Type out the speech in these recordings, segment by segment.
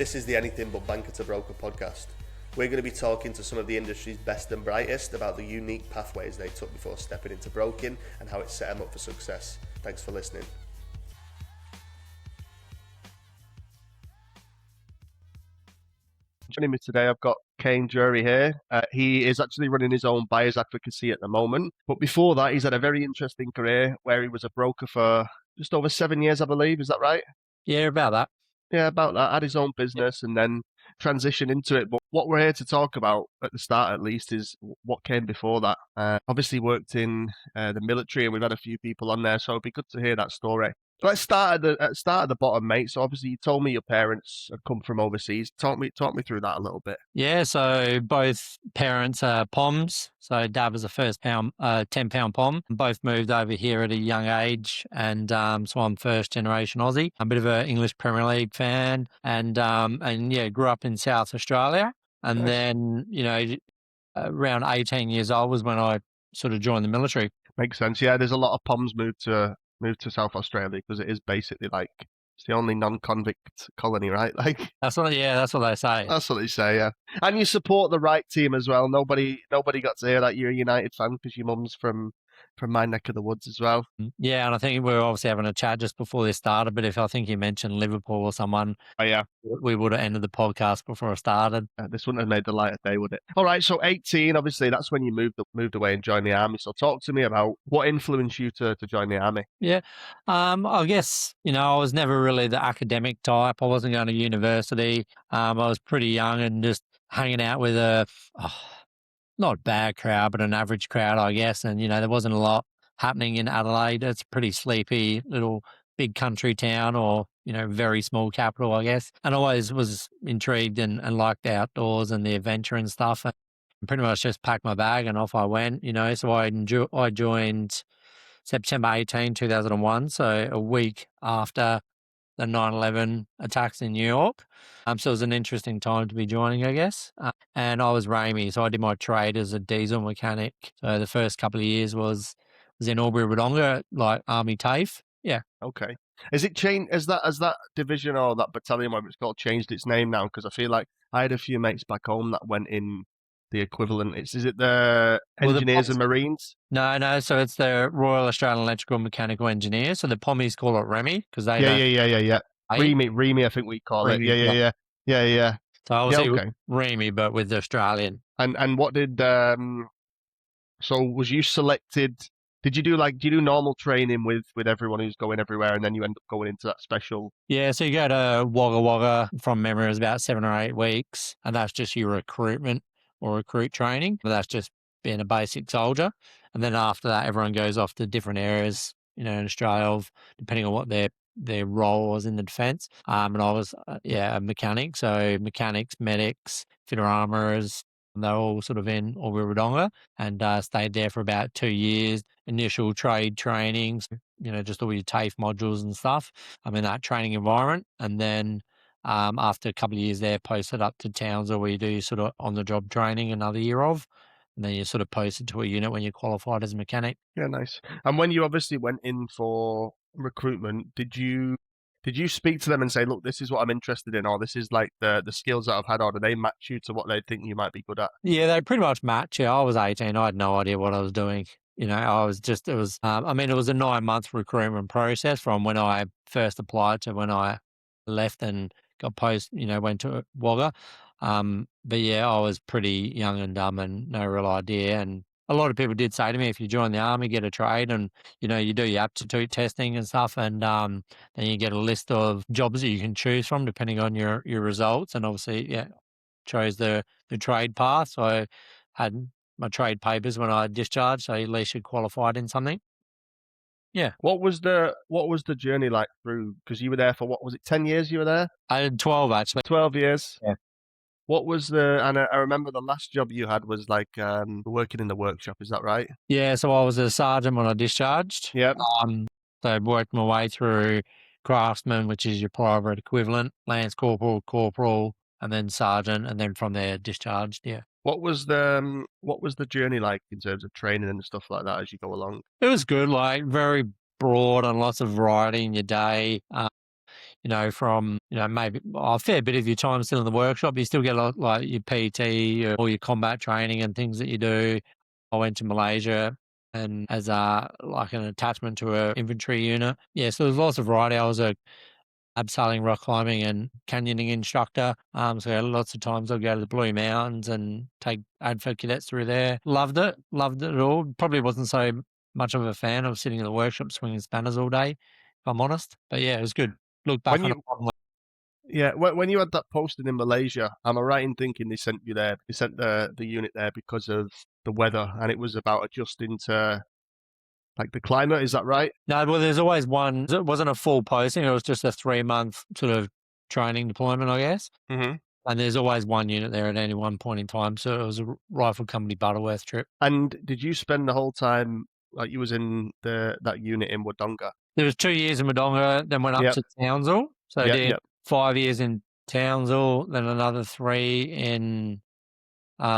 This is the Anything But Banker to Broker podcast. We're going to be talking to some of the industry's best and brightest about the unique pathways they took before stepping into broking and how it set them up for success. Thanks for listening. Joining me today, I've got Kane Dury here. He is actually running his own buyer's advocacy at the moment. But before that, he's had a very interesting career where he was a broker for just over 7 years, I believe. Is that right? Yeah, about that. Yeah, about that. Had his own business and then transitioned into it. But what we're here to talk about, at the start at least, is what came before that. Obviously worked in the military, and we've had a few people on there, so it'd be good to hear that story. Let's start at the bottom, mate. So obviously you told me your parents had come from overseas. Talk me through that a little bit. Yeah, so both parents are POMs. So dad was a first 10-pound POM. Both moved over here at a young age, and so I'm first generation Aussie. I'm a bit of an English Premier League fan, and yeah, grew up in South Australia. And Nice. then, around 18 years old was when I sort of joined the military. Makes sense. Yeah, there's a lot of POMs moved to South Australia because it is basically like it's the only non-convict colony, right? Like that's what they say. That's what they say, yeah. And you support the right team as well. Nobody got to hear that you're a United fan because your mum's from my neck of the woods as well. Yeah, and I think we were obviously having a chat just before this started, but if I think you mentioned Liverpool or someone, oh yeah, we would have ended the podcast before it started. This wouldn't have made the light of day, would it? All right, so 18, obviously that's when you moved away and joined the army. So talk to me about what influenced you to join the army. Yeah, I guess I was never really the academic type. I wasn't going to university. I was pretty young and just hanging out with not a bad crowd, but an average crowd, I guess. And, there wasn't a lot happening in Adelaide. It's a pretty sleepy little big country town or, very small capital, I guess. And I always was intrigued and liked the outdoors and the adventure and stuff. And pretty much just packed my bag and off I went, So I joined September 18, 2001. So a week after the 9/11 attacks in New York. So it was an interesting time to be joining, I guess. And I was Ramey, so I did my trade as a diesel mechanic. So the first couple of years was in Albury-Wodonga, like Army TAFE. Yeah. Okay. Has it changed? Has that division or that battalion, whatever it's called, changed its name now? Because I feel like I had a few mates back home that went in the equivalent. Is it the engineers and marines? No. So it's the Royal Australian Electrical and Mechanical Engineers. So the Pommies call it Remy because they yeah. Remy, I think we call it. Yeah. So obviously Remy, but with the Australian. And what did so was you selected? Did you do normal training with everyone who's going everywhere, and then you end up going into that special? Yeah, so you go to Wagga Wagga, from memory, it was about 7 or 8 weeks, and that's just your recruitment or recruit training. But that's just being a basic soldier. And then after that, everyone goes off to different areas, in Australia, depending on what their role was in the defence. And I was, a mechanic. So mechanics, medics, fitter armourers, they're all sort of in Albury-Wodonga, and stayed there for about 2 years. Initial trade trainings, just all your TAFE modules and stuff. I'm in that training environment. And then after a couple of years there, posted up to Townsville where you do sort of on-the-job training another year of. And then you're sort of posted to a unit when you're qualified as a mechanic. Yeah, nice. And when you obviously went in for recruitment, did you speak to them and say, look, this is what I'm interested in, or this is like the skills that I've had, or do they match you to what they think you might be good at? Yeah, they pretty much match. Yeah, I was 18. I had no idea what I was doing. It was it was a 9-month recruitment process from when I first applied to when I left and got went to Wagga. But yeah, I was pretty young and dumb and no real idea. And a lot of people did say to me, if you join the army, get a trade and, you do your aptitude testing and stuff. And then you get a list of jobs that you can choose from depending on your results. And obviously, chose the trade path. So I had my trade papers when I discharged. So at least you qualified in something. Yeah. What was the journey like through? Because you were there for, what was it, 10 years you were there? I had 12 actually. 12 years. Yeah. What was and I remember the last job you had was like working in the workshop. Is that right? Yeah. So I was a sergeant when I discharged. Yeah. So I worked my way through craftsman, which is your private equivalent, lance corporal, and then sergeant, and then from there discharged. Yeah. What was the journey like in terms of training and stuff like that as you go along? It was good, like very broad and lots of variety in your day. from, maybe a fair bit of your time still in the workshop. You still get a lot, like your PT or your combat training and things that you do. I went to Malaysia and as like an attachment to a infantry unit. Yeah, so there's lots of variety. I was a abseiling, rock climbing, and canyoning instructor. So lots of times I'll go to the Blue Mountains and take ADFA cadets through there. Loved it all. Probably wasn't so much of a fan of sitting in the workshop swinging spanners all day, if I'm honest. But yeah, it was good. Look back When on it you fondly. Yeah, when you had that posting in Malaysia, am I right in thinking they sent you there? They sent the unit there because of the weather, and it was about adjusting to like the climate. Is that right? No, well, there's always one. It wasn't a full posting. It was just a 3-month sort of training deployment, I guess. Hmm. And there's always one unit there at any one point in time. So it was a Rifle Company Butterworth trip. And did you spend the whole time like you was in that unit in Wodonga? There was 2 years in Wodonga, then went up Yep, to Townsville. So I yep, did yep. 5 years in Townsville, then another 3 in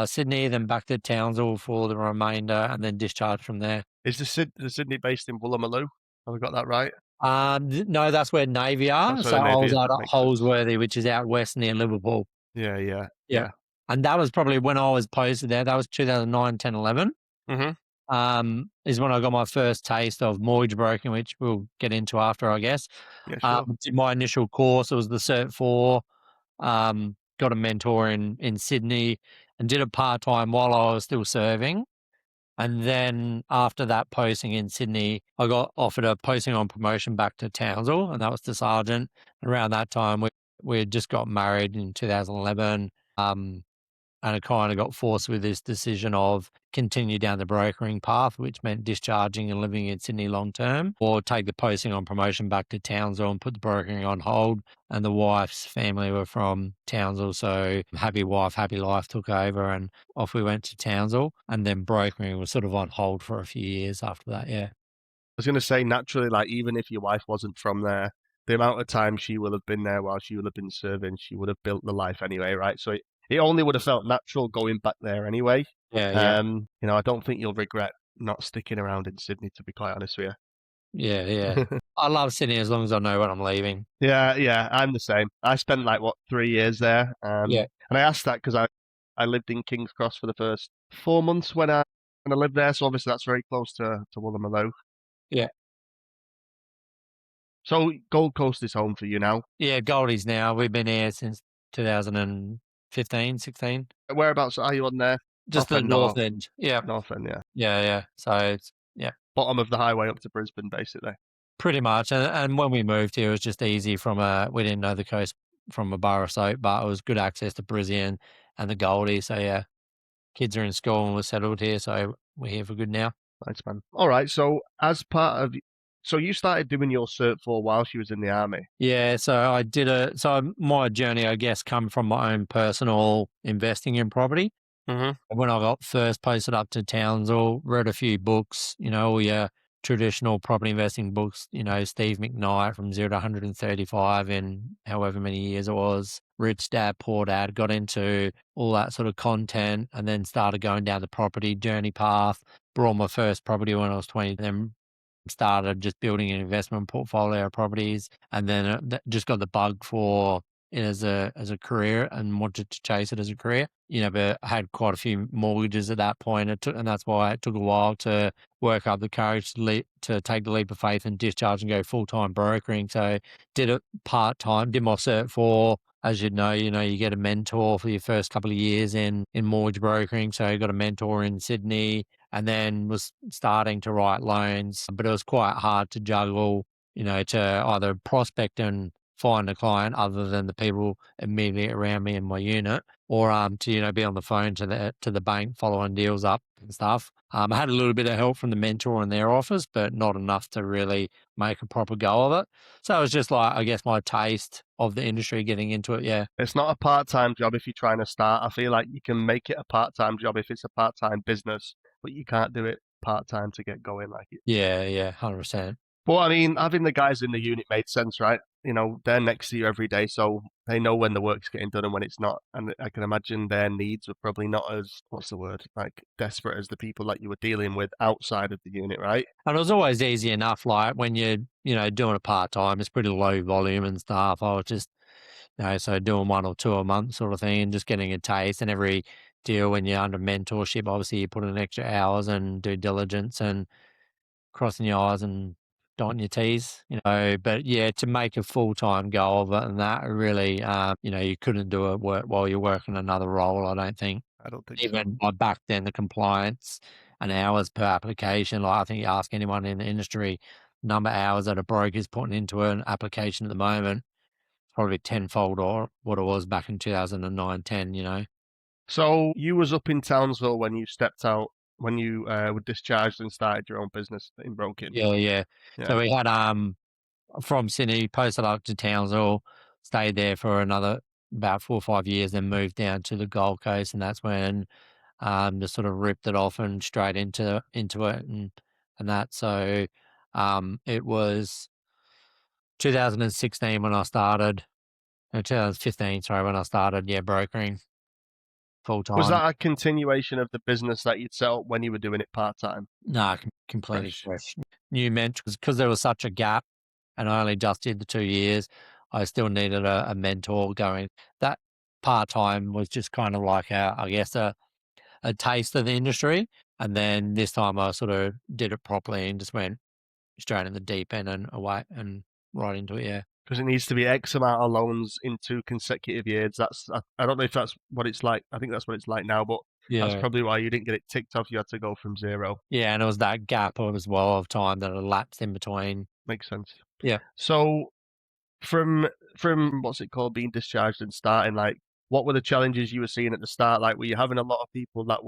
Sydney, then back to Townsville for the remainder, and then discharged from there. Is the Sydney based in Woolloomooloo? Have I got that right? No, that's where Navy are. That's where So the I Navy was is. out That at makes sense. Holsworthy, which is out west near Liverpool. Yeah, yeah, Yeah. yeah. And that was probably when I was posted there. That was 2009, 10, 11. Hmm. Is when I got my first taste of mortgage broking, which we'll get into after, I guess. Yeah, sure. Did my initial course. It was the Cert 4. Got a mentor in Sydney and did it part-time while I was still serving. And then after that posting in Sydney, I got offered a posting on promotion back to Townsville, and that was to sergeant. Around that time, we had just got married in 2011. And I kind of got forced with this decision of continue down the brokering path, which meant discharging and living in Sydney long term, or take the posting on promotion back to Townsville and put the brokering on hold. And the wife's family were from Townsville, so happy wife, happy life took over, and off we went to Townsville. And then brokering was sort of on hold for a few years after that. Yeah. I was going to say, naturally, like, even if your wife wasn't from there, the amount of time she will have been there while she will have been serving, she would have built the life anyway, right? So it only would have felt natural going back there anyway. Yeah. Yeah. I don't think you'll regret not sticking around in Sydney, to be quite honest with Yeah. Yeah. you. I love Sydney as long as I know when I'm leaving. Yeah, yeah, I'm the same. I spent like, what, 3 years there. Yeah. And I asked that because I lived in King's Cross for the first 4 months when I lived there. So obviously that's very close to Woolloomooloo. Yeah. So Gold Coast is home for you now. Yeah. Goldie's now. We've been here since 2015, 16. Whereabouts are you on there? Just the north end. Yeah. North end, yeah. Yeah, yeah. So it's Bottom of the highway up to Brisbane, basically. pretty much. And when we moved here, it was just easy we didn't know the coast from a bar of soap, but it was good access to Brisbane and the Goldie. So yeah, kids are in school and we're settled here, so we're here for good now. Thanks, man. All right. So you started doing your Cert 4 while she was in the army. Yeah, so my journey, I guess, come from my own personal investing in property. Mm-hmm. When I got first posted up to Townsville, read a few books, all your traditional property investing books, Steve McKnight from 0 to 135 in however many years it was, Rich Dad, Poor Dad, got into all that sort of content and then started going down the property journey path, bought my first property when I was 20, then started just building an investment portfolio of properties and then just got the bug for it as a career and wanted to chase it as a career. But I had quite a few mortgages at that point. And that's why it took a while to work up the courage to take the leap of faith and discharge and go full-time brokering. So did it part-time, did my Cert 4. As you know, you get a mentor for your first couple of years in mortgage brokering. So I got a mentor in Sydney and then was starting to write loans, but it was quite hard to juggle, to either prospect and find a client other than the people immediately around me in my unit, or to be on the phone to the bank following deals up and stuff. I had a little bit of help from the mentor in their office, but not enough to really make a proper go of it. So it was just like, I guess, my taste of the industry getting into it. Yeah. It's not a part-time job if you're trying to start. I feel like you can make it a part-time job if it's a part-time business, but you can't do it part-time to get going like it. Yeah. 100%. But I mean, having the guys in the unit made sense, right? they're next to you every day, so they know when the work's getting done and when it's not. And I can imagine their needs were probably not as, what's the word, like desperate as the people that you were dealing with outside of the unit, right? And it was always easy enough, like when you're, doing it part time, it's pretty low volume and stuff. I was just, so doing one or two a month sort of thing and just getting a taste. And every deal when you're under mentorship, obviously you put in extra hours and due diligence and crossing your I's and dotting your T's, But yeah, to make a full time go of it and that really, you couldn't do it while you're working another role, I don't think. I don't think so. Even like back then, the compliance and hours per application, like I think you ask anyone in the industry, number of hours that a broker's putting into an application at the moment, it's probably tenfold or what it was back in 2009, 10. So you was up in Townsville when you stepped out, when you were discharged and started your own business in broking. Yeah, yeah. Yeah. So we had from Sydney, posted up to Townsville, stayed there for another about 4 or 5 years, then moved down to the Gold Coast, and that's when just sort of ripped it off and straight into it and that. So it was 2016 when I started, 2015, sorry, when I started, yeah, brokering full Was time. that a continuation of the business that you'd set up when you were doing it part time? No, completely Fresh. fresh. New mentors, because there was such a gap and I only just did the 2 years, I still needed a mentor going. That part time was just kind of like I guess a taste of the industry. And then this time I sort of did it properly and just went straight in the deep end and away and right into it. Yeah. Because it needs to be X amount of loans in 2 consecutive years. I don't know if that's what it's like. I think that's what it's like now, but that's Yeah. probably why you didn't get it ticked off. You had to go from zero. Yeah. And it was that gap as well of time that elapsed in between. Makes sense. Yeah. So from what's it called, being discharged and starting, like, what were the challenges you were seeing at the start? Like, were you having a lot of people that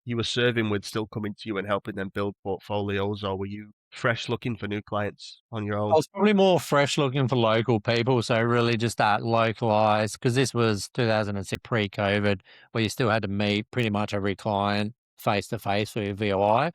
you were serving with still coming to you and helping them build portfolios, or were you fresh looking for new clients on your I own? was probably more fresh looking for local people. So really just that localized, because this was 2006 pre-COVID, where you still had to meet pretty much every client face to face for your VOI.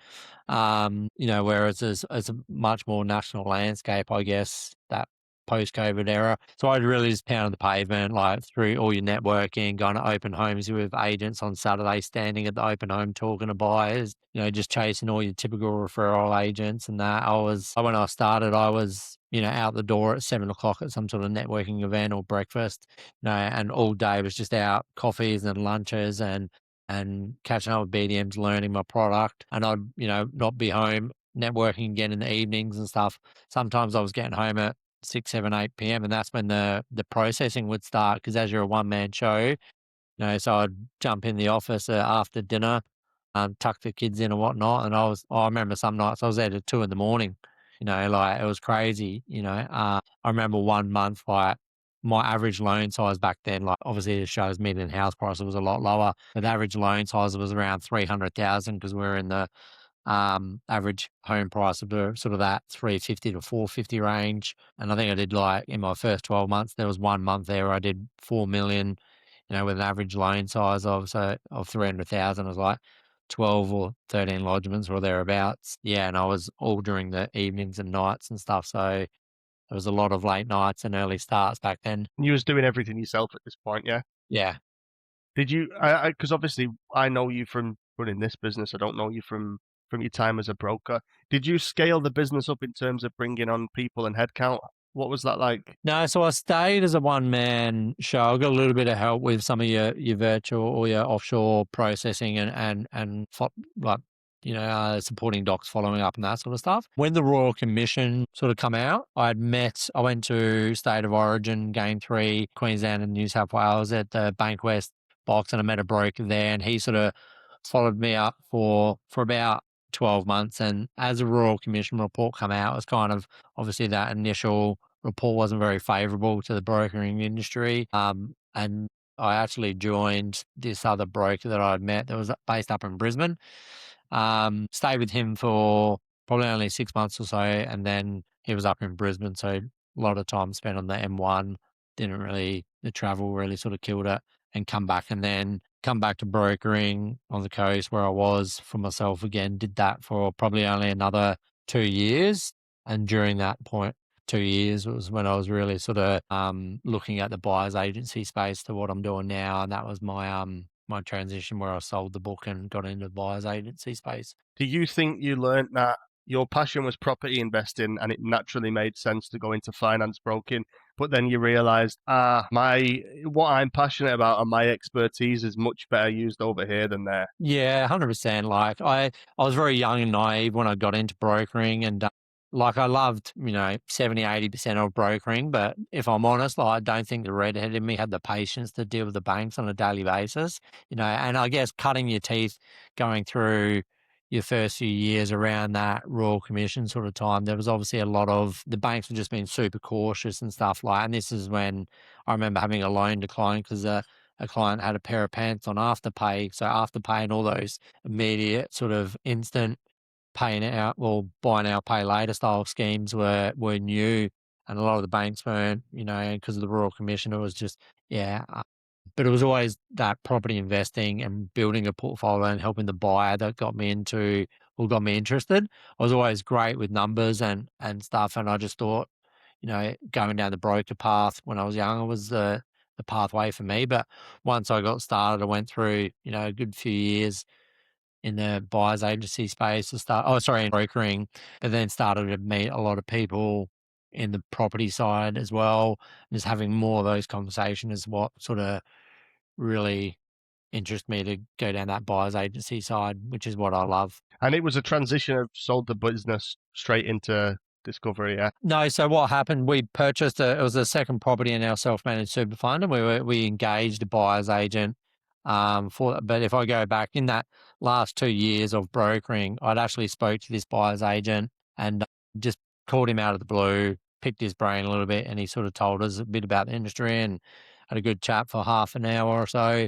Whereas it's a much more national landscape, I guess, that post-COVID era. So I'd really just pounded the pavement, like through all your networking, going to open homes with agents on Saturday, standing at the open home talking to buyers, just chasing all your typical referral agents and that. When I started, I was, out the door at 7 o'clock at some sort of networking event or breakfast, and all day was just out coffees and lunches and catching up with BDMs, learning my product. And I'd, not be home networking again in the evenings and stuff. Sometimes I was getting home at 6, 7, 8 p.m. And that's when the processing would start. Because as you're a one man show, so I'd jump in the office after dinner, tuck the kids in and whatnot. And I remember some nights I was there till 2 in the morning, like it was crazy, I remember 1 month, like my average loan size back then, like obviously the show's median house price was a lot lower, but the average loan size was around 300,000 because we're in the average home price of the sort of that 350 to 450 range. And I think I did like in my first 12 months, there was 1 month there where I did 4 million, with an average loan size of 300,000. It was like 12 or 13 lodgements or thereabouts. Yeah. And I was all during the evenings and nights and stuff. So there was a lot of late nights and early starts back then. You was doing everything yourself at this point, yeah? Yeah. Did you? Because obviously I know you from running this business. I don't know you from your time as a broker. Did you scale the business up in terms of bringing on people and headcount? What was that like? No, so I stayed as a one man show. I got a little bit of help with some of your virtual or your offshore processing like supporting docs, following up, and that sort of stuff. When the Royal Commission sort of come out, I went to State of Origin, Game 3, Queensland and New South Wales at the Bankwest box, and I met a broker there, and he sort of followed me up for about 12 months. And as the Royal Commission report come out, it was kind of obviously that initial report wasn't very favorable to the brokering industry. And I actually joined this other broker that I'd met that was based up in Brisbane. Stayed with him for probably only 6 months or so, and then he was up in Brisbane, so a lot of time spent on the M1. The travel really sort of killed it, and come back to brokering on the coast where I was for myself again. Did that for probably only another 2 years, and during that point 2 years was when I was really sort of looking at the buyer's agency space to what I'm doing now, and that was my transition where I sold the book and got into the buyer's agency space. Do you think you learnt that your passion was property investing and it naturally made sense to go into finance broking, but then you realized, my what I'm passionate about and my expertise is much better used over here than there? Yeah, 100%. Like I was very young and naive when I got into brokering and like I loved, 70, 80% of brokering. But if I'm honest, like, I don't think the redhead in me had the patience to deal with the banks on a daily basis, and I guess cutting your teeth going through your first few years around that Royal Commission sort of time, there was obviously a lot of the banks were just being super cautious and stuff like, and this is when I remember having a loan decline because a client had a pair of pants on Afterpay. So Afterpay and all those immediate sort of instant paying out or buy now, pay later style schemes were new. And a lot of the banks weren't, because of the Royal Commission, it was just, yeah. But it was always that property investing and building a portfolio and helping the buyer that got me into or got me interested. I was always great with numbers and stuff. And I just thought, going down the broker path when I was young was the pathway for me. But once I got started, I went through, a good few years in the buyer's agency space to start, in brokering, but then started to meet a lot of people in the property side as well. Just having more of those conversations is what sort of really interested me to go down that buyer's agency side, which is what I love. And it was a transition of sold the business straight into discovery, yeah. No, so what happened? We purchased it was a second property in our self-managed super fund, and we engaged a buyer's agent for. But if I go back in that last 2 years of brokering, I'd actually spoke to this buyer's agent and just called him out of the blue, picked his brain a little bit, and he sort of told us a bit about the industry and had a good chat for half an hour or so.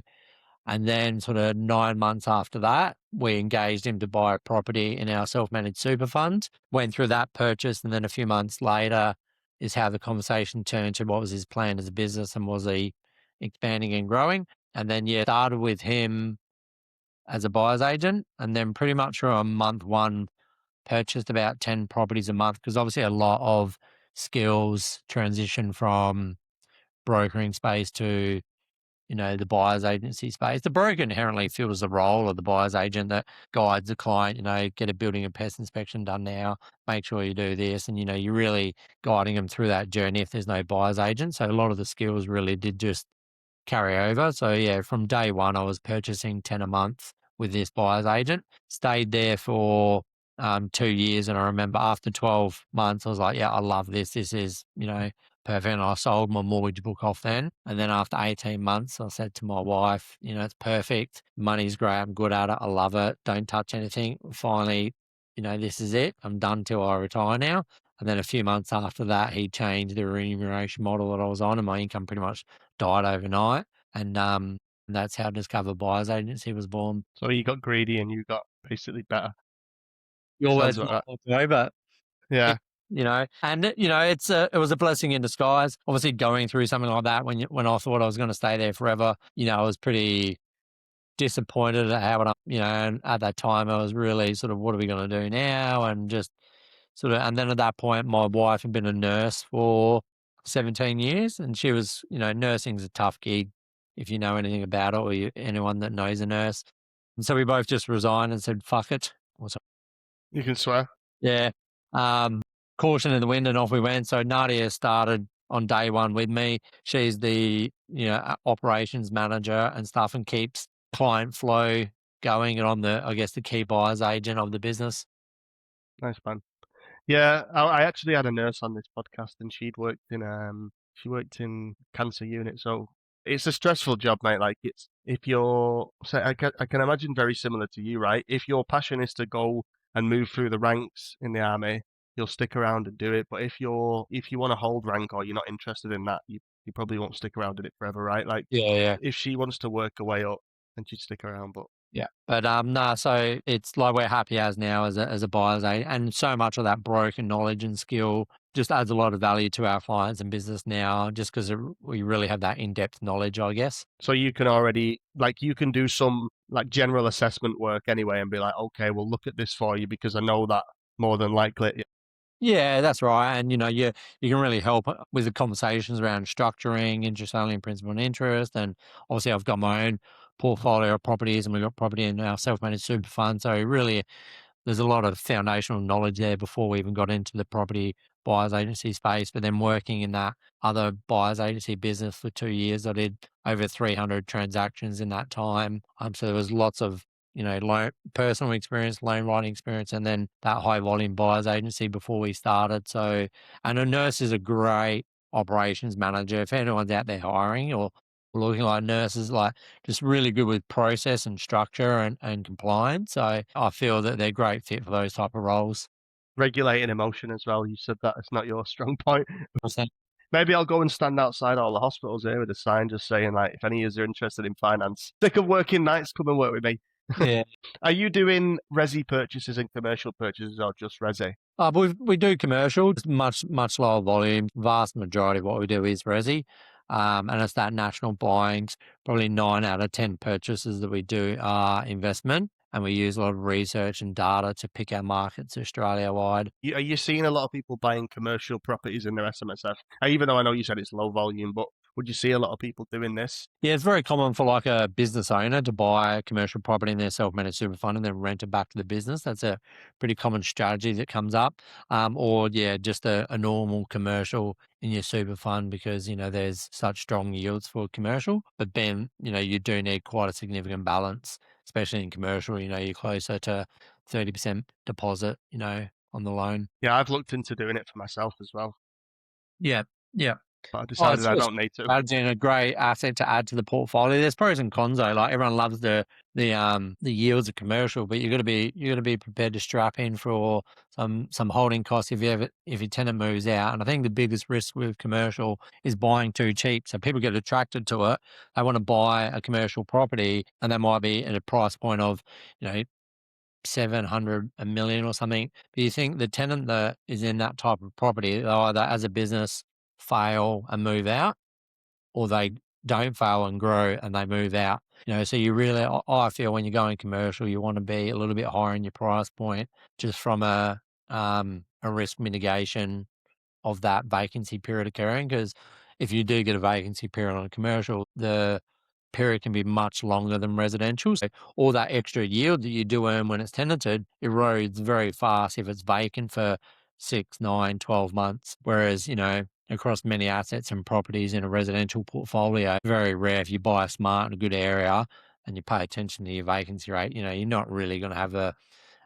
And then, sort of 9 months after that, we engaged him to buy a property in our self-managed super fund. Went through that purchase, and then a few months later is how the conversation turned to what was his plan as a business and was he expanding and growing. And then, yeah, started with him as a buyer's agent, and then pretty much from month one, purchased about 10 properties a month because obviously a lot of skills transition from brokering space to the buyer's agency space. The broker inherently fills the role of the buyer's agent that guides the client, get a building and pest inspection done now, make sure you do this. And, you're really guiding them through that journey if there's no buyer's agent. So a lot of the skills really did just carry over. So yeah, from day one, I was purchasing 10 a month with this buyer's agent, stayed there for 2 years. And I remember after 12 months, I was like, yeah, I love this. This is, perfect. And I sold my mortgage book off then. And then after 18 months, I said to my wife, it's perfect. Money's great. I'm good at it. I love it. Don't touch anything. Finally, this is it. I'm done till I retire now. And then a few months after that, he changed the remuneration model that I was on, and my income pretty much died overnight. And that's how Discover Buyers Agency was born. So you got greedy and you got basically better. Your Sounds words, like might that. not go, but Yeah. and it was a blessing in disguise. Obviously, going through something like that when I thought I was going to stay there forever, I was pretty disappointed at how it, and at that time I was really sort of, what are we going to do now? And just sort of, and then at that point, my wife had been a nurse for 17 years, and she was, nursing's a tough gig if you know anything about it or anyone that knows a nurse. And so we both just resigned and said, fuck it. You can swear. Yeah. Um, Caution in the wind, and off we went. So Nadia started on day one with me. She's the operations manager and stuff, and keeps client flow going. And I'm I guess, the key buyers agent of the business. Nice man. Yeah, I actually had a nurse on this podcast, and she worked in cancer unit, so it's a stressful job, mate. Like it's if you're, so I can imagine very similar to you, right? If your passion is to go and move through the ranks in the army, you'll stick around and do it. But if you want to hold rank or you're not interested in that, you probably won't stick around in it forever, right? Like Yeah, yeah. if she wants to work her way up, then she'd stick around. But Yeah. But no, so it's like we're happy as now as a buyer's agent, and so much of that broken knowledge and skill just adds a lot of value to our clients and business now, just because we really have that in-depth knowledge, I guess. so you can already you can do some like general assessment work anyway and be like, okay, we'll look at this for you because I know that more than likely. Yeah, that's right. And you can really help with the conversations around structuring, interest only and principal and interest. And obviously, I've got my own portfolio of properties, and we've got property in our self-managed super fund. So really, there's a lot of foundational knowledge there before we even got into the property buyers agency space. But then working in that other buyers agency business for 2 years, I did over 300 transactions in that time. So there was lots of loan, personal experience, loan writing experience, and then that high volume buyers agency before we started. So, and a nurse is a great operations manager. If anyone's out there hiring or looking like nurses, like just really good with process and structure and compliance. So I feel that they're great fit for those type of roles. Regulating emotion as well. You said that it's not your strong point. Percent. Maybe I'll go and stand outside all the hospitals here with a sign just saying like, if any of you are interested in finance, sick of working nights, come and work with me. Yeah. Are you doing resi purchases and commercial purchases or just resi? But we do commercial, it's much lower volume. Vast majority of what we do is resi, and it's that national buying. Probably 9 out of 10 purchases that we do are investment, and we use a lot of research and data to pick our markets Australia wide. Are you seeing a lot of people buying commercial properties in their SMSF? Even though I know you said it's low volume, but would you see a lot of people doing this? Yeah, it's very common for like a business owner to buy a commercial property in their self-managed super fund and then rent it back to the business. That's a pretty common strategy that comes up. Or yeah, just a normal commercial in your super fund because there's such strong yields for commercial. But then you do need quite a significant balance, especially in commercial. You're closer to 30% deposit. On the loan. Yeah, I've looked into doing it for myself as well, Yeah, yeah. but I Oh, decided it's I it's don't need to. strategy and a great asset to add to the portfolio. There's pros and cons though. Like everyone loves the yields of commercial, but you got to be prepared to strap in for some holding costs if your tenant moves out. And I think the biggest risk with commercial is buying too cheap. So people get attracted to it. They want to buy a commercial property, and they might be at a price point of you know 700, a million or something. But you think the tenant that is in that type of property, they'll either as a business fail and move out, or they don't fail and grow and they move out. So you really, I feel when you're going commercial, you want to be a little bit higher in your price point, just from a risk mitigation of that vacancy period occurring. Because if you do get a vacancy period on a commercial, the period can be much longer than residential. So all that extra yield that you do earn when it's tenanted erodes very fast if it's vacant for 6, 9, 12 months. Whereas, across many assets and properties in a residential portfolio, very rare if you buy a smart and a good area and you pay attention to your vacancy rate, you're not really going to have a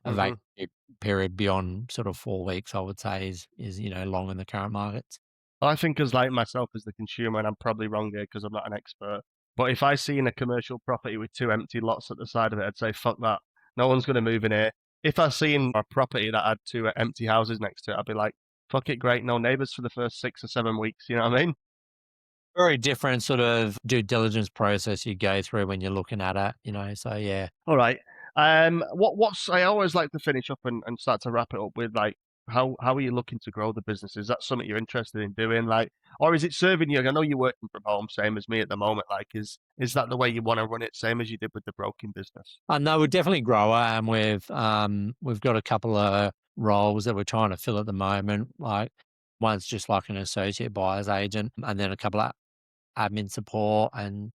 Hmm. vacancy period beyond sort of 4 weeks, I would say is long in the current markets. I think as like myself as the consumer, and I'm probably wrong here because I'm not an expert, but if I seen a commercial property with two empty lots at the side of it, I'd say, fuck that. No one's going to move in here. If I seen a property that had two empty houses next to it, I'd be like, fuck it, great. No neighbors for the first 6 or 7 weeks. You know what I mean? Very different sort of due diligence process you go through when you're looking at it. So yeah. All right. What's I always like to finish up and start to wrap it up with like how are you looking to grow the business? Is that something you're interested in doing? Like, or is it serving you? I know you're working from home, same as me at the moment. Like, is that the way you want to run it, same as you did with the broking business? No, we're definitely grower, and we've got a couple of roles that we're trying to fill at the moment. Like one's just like an associate buyer's agent, and then a couple of admin support and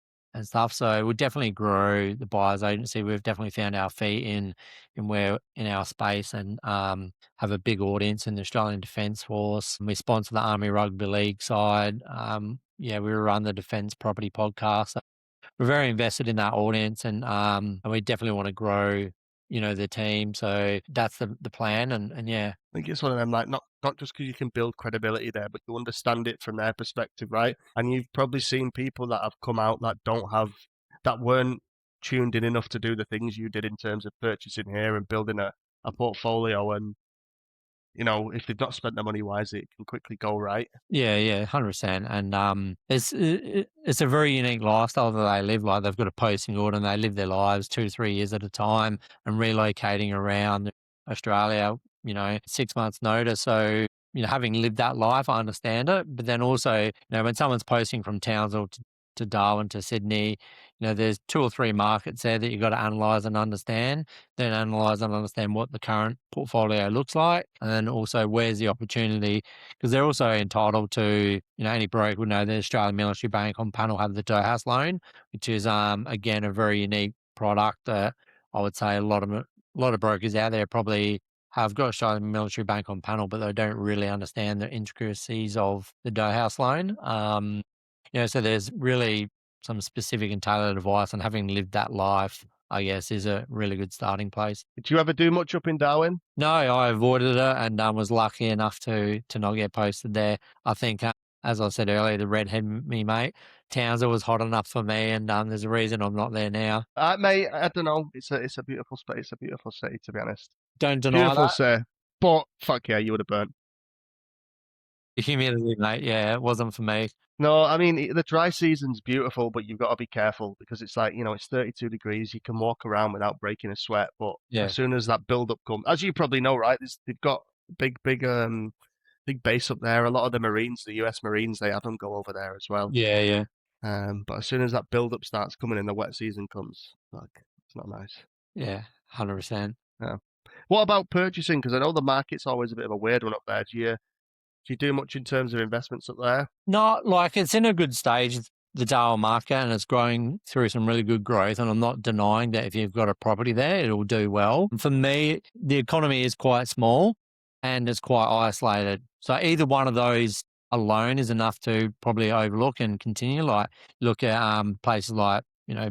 stuff. So we'll definitely grow the buyers agency. We've definitely found our feet in where in our space and have a big audience in the Australian Defence Force. We sponsor the Army Rugby League side. Yeah, we run the Defence Property Podcast. So we're very invested in that audience and we definitely want to grow, the team. So that's the plan and yeah. I think it's one of them like not just because you can build credibility there, but you understand it from their perspective, right? And you've probably seen people that have come out that weren't tuned in enough to do the things you did in terms of purchasing here and building a portfolio. And if they've not spent their money wisely, it can quickly go right. Yeah, yeah, 100%. And it's a very unique lifestyle that they live. Like they've got a posting order and they live their lives 2 to 3 years at a time and relocating around Australia, 6 months notice. So, having lived that life, I understand it. But then also, when someone's posting from Townsville to Darwin to Sydney, there's 2 or 3 markets there that you've got to analyze and understand, then analyze and understand what the current portfolio looks like, and then also where's the opportunity, because they're also entitled to, any broker would know the Australian Military Bank on panel have the Doe House loan, which is, again, a very unique product that I would say a lot of brokers out there probably have got Australian Military Bank on panel, but they don't really understand the intricacies of the Doe House loan. So there's really some specific and tailored advice, and having lived that life, I guess, is a really good starting place. Did you ever do much up in Darwin? No, I avoided it and was lucky enough to not get posted there. I think, as I said earlier, the redhead me mate, Townsville was hot enough for me, and there's a reason I'm not there now. Mate, I don't know. It's a beautiful space, a beautiful city, to be honest. Don't deny Beautiful that. city. But fuck yeah, you would have burnt. The humidity, mate, yeah, it wasn't for me. No, I mean the dry season's beautiful, but you've got to be careful because it's like, it's 32 degrees. You can walk around without breaking a sweat, but Yeah. as soon as that build up comes, as you probably know, right? They've got big base up there. A lot of the Marines, the US Marines, they have them go over there as well. Yeah, yeah. But as soon as that build up starts coming and the wet season comes, like it's not nice. Yeah, 100%. Yeah. What about purchasing? Because I know the market's always a bit of a weird one up there. Do you do much in terms of investments up there? Not like it's in a good stage, the Darwin market, and it's growing through some really good growth. And I'm not denying that if you've got a property there, it'll do well. For me, the economy is quite small and it's quite isolated. So either one of those alone is enough to probably overlook and continue. Like look at places like,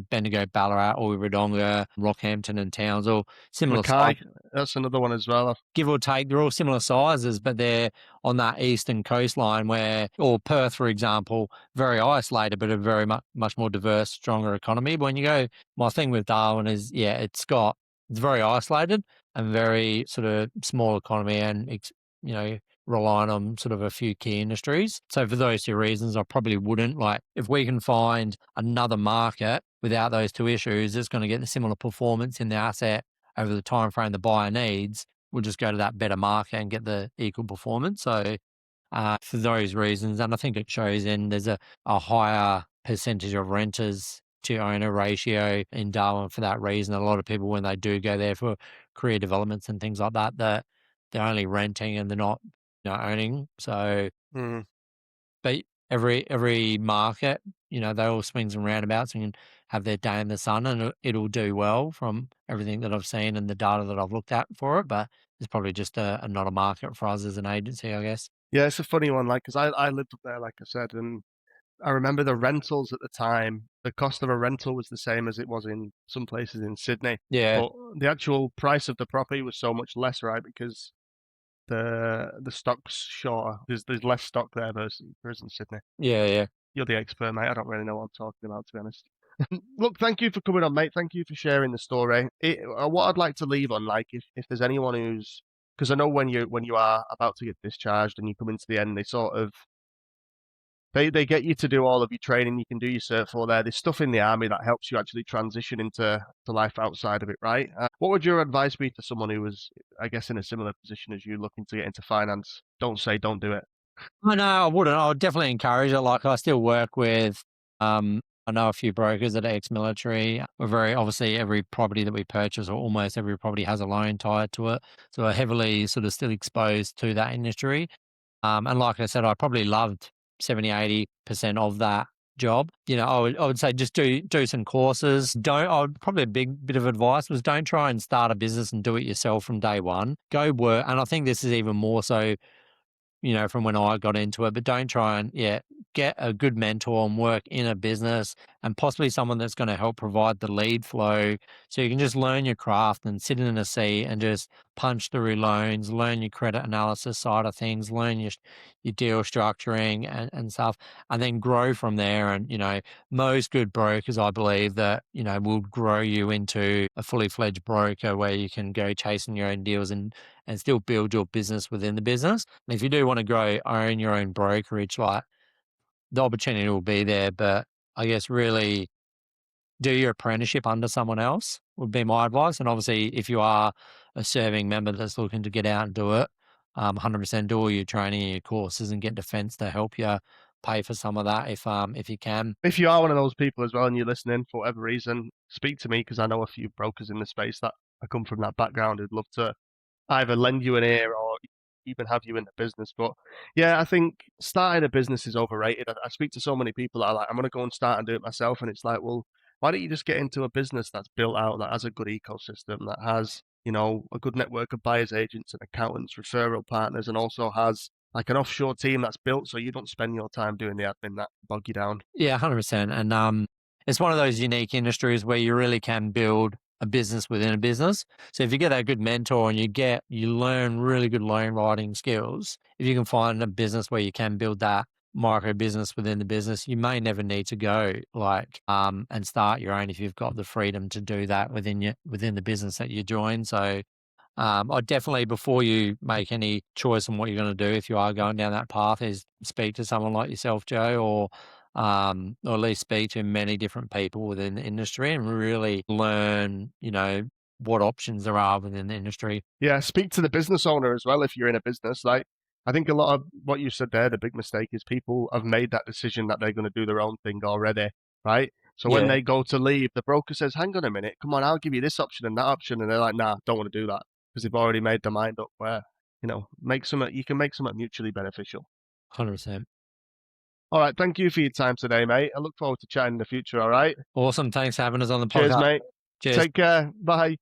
Bendigo, Ballarat, or Wodonga, Rockhampton and Townsville, similar size. Mackay, that's another one as well. Give or take, they're all similar sizes, but they're on that eastern coastline or Perth, for example, very isolated, but a very much more diverse, stronger economy. But when you go, my thing with Darwin is, yeah, it's very isolated and very sort of small economy and, relying on sort of a few key industries. So for those two reasons, I probably wouldn't. Like if we can find another market without those two issues, it's going to get the similar performance in the asset over the time frame the buyer needs, we'll just go to that better market and get the equal performance. So for those reasons, and I think it shows in there's a higher percentage of renters to owner ratio in Darwin for that reason. A lot of people, when they do go there for career developments and things like that, that they're only renting and they're not owning. So, Hmm. but every market, they all swings and roundabouts and can have their day in the sun, and it'll do well from everything that I've seen and the data that I've looked at for it. But it's probably just not a market for us as an agency, I guess. Yeah, it's a funny one, like, because I lived up there, like I said, and I remember the rentals at the time. The cost of a rental was the same as it was in some places in Sydney, Yeah, but the actual price of the property was so much less, right? Because the stock's shorter. There's less stock there versus in Sydney. yeah, yeah. You're the expert, mate. I don't really know what I'm talking about, to be honest. Look, thank you for coming on, mate. Thank you for sharing the story. What I'd like to leave on, like, if there's anyone who's, because I know when you are about to get discharged and you come into the end, they sort of they get you to do all of your training. You can do your cert for there. There's stuff in the army that helps you actually transition into life outside of it, right? What would your advice be to someone who was, I guess, in a similar position as you, looking to get into finance? Don't do it. Oh, no, I wouldn't. I would definitely encourage it. Like I still work with, I know a few brokers that are ex-military. We're very obviously every property that we purchase, or almost every property, has a loan tied to it. So we're heavily sort of still exposed to that industry. And like I said, I probably loved 70, 80% of that job. I would say just do some courses. Probably a big bit of advice was don't try and start a business and do it yourself from day one. Go work. And I think this is even more so from when I got into it, but don't try and, get a good mentor and work in a business, and possibly someone that's going to help provide the lead flow so you can just learn your craft and sit in a seat and just punch through loans, learn your credit analysis side of things, learn your deal structuring and stuff, and then grow from there. And, most good brokers, I believe that, will grow you into a fully fledged broker where you can go chasing your own deals and still build your business within the business. And if you do want to own your own brokerage, like the opportunity will be there, but I guess really do your apprenticeship under someone else would be my advice. And obviously, if you are a serving member that's looking to get out and do it, 100% do all your training and your courses and get defence to help you pay for some of that if you can. If you are one of those people as well and you're listening for whatever reason, speak to me because I know a few brokers in the space that I come from that background who'd love to either lend you an ear or even have you in the business. But yeah, I think starting a business is overrated. I speak to so many people that are like, I'm going to go and start and do it myself. And it's like, well, why don't you just get into a business that's built out, that has a good ecosystem, that has, a good network of buyers agents and accountants, referral partners, and also has like an offshore team that's built so you don't spend your time doing the admin that bog you down. Yeah, 100%. And it's one of those unique industries where you really can build a business within a business. So if you get that good mentor and you learn really good loan writing skills, if you can find a business where you can build that micro business within the business, you may never need to go and start your own if you've got the freedom to do that within the business that you join. So I definitely, before you make any choice on what you're going to do, if you are going down that path, is speak to someone like yourself, Joe, or at least speak to many different people within the industry and really learn, what options there are within the industry. Yeah, speak to the business owner as well if you're in a business. Like, I think a lot of what you said there, the big mistake is people have made that decision that they're going to do their own thing already, right? So when Yeah, they go to leave, the broker says, hang on a minute, come on, I'll give you this option and that option. And they're like, nah, don't want to do that because they've already made their mind up where, you can make something mutually beneficial. 100%. All right. Thank you for your time today, mate. I look forward to chatting in the future. All right. Awesome. Thanks for having us on the Cheers, podcast. mate. Cheers. Take care. Bye.